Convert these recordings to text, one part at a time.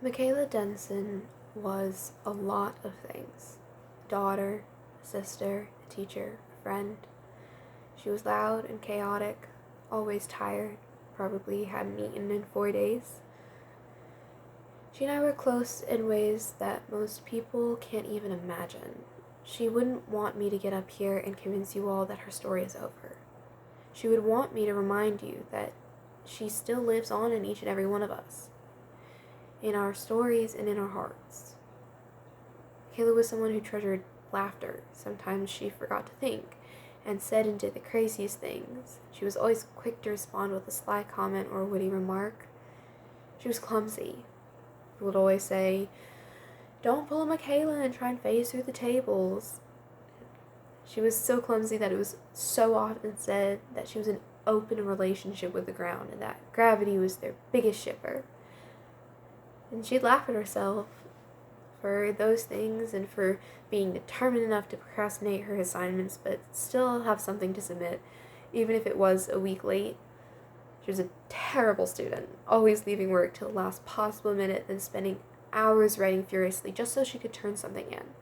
Michaela Denson was a lot of things: a daughter, a sister, a teacher, a friend. She was loud and chaotic, always tired, probably hadn't eaten in 4 days. She and I were close in ways that most people can't even imagine. She wouldn't want me to get up here and convince you all that her story is over. She would want me to remind you that she still lives on in each and every one of us, in our stories and in our hearts. Kayla was someone who treasured laughter. Sometimes she forgot to think and said and did the craziest things. She was always quick to respond with a sly comment or a witty remark. She was clumsy. People would always say, "Don't pull a Michaela and try and phase through the tables." She was so clumsy that it was so often said that she was in open relationship with the ground and that gravity was their biggest shipper. And she'd laugh at herself for those things and for being determined enough to procrastinate her assignments but still have something to submit, even if it was a week late. She was a terrible student, always leaving work till the last possible minute, then spending hours writing furiously just so she could turn something in.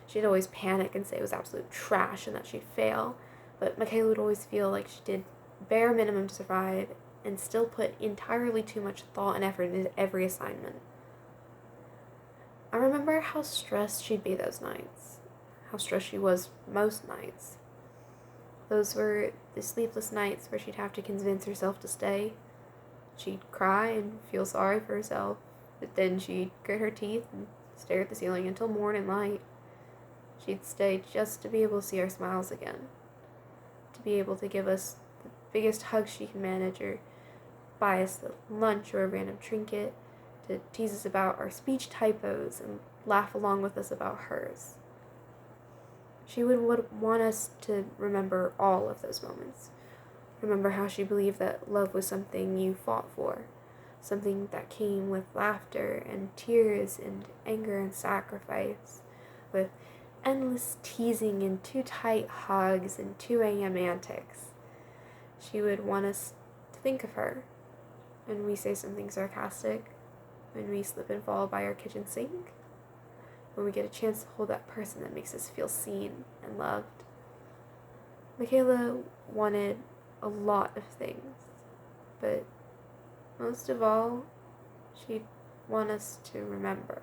She'd always panic and say it was absolute trash and that she'd fail, but Michaela would always feel like she did bare minimum to survive and still put entirely too much thought and effort into every assignment. I remember how stressed she'd be those nights, how stressed she was most nights. Those were the sleepless nights where she'd have to convince herself to stay. She'd cry and feel sorry for herself, but then she'd grit her teeth and stare at the ceiling until morning light. She'd stay just to be able to see our smiles again, to be able to give us the biggest hug she can manage, or buy us the lunch or a random trinket, to tease us about our speech typos and laugh along with us about hers. She would want us to remember all of those moments. Remember how she believed that love was something you fought for, something that came with laughter and tears and anger and sacrifice, with endless teasing and too tight hugs and 2 a.m. antics. She would want us to think of her when we say something sarcastic, when we slip and fall by our kitchen sink, when we get a chance to hold that person that makes us feel seen and loved. Michaela wanted a lot of things, but most of all, she'd want us to remember.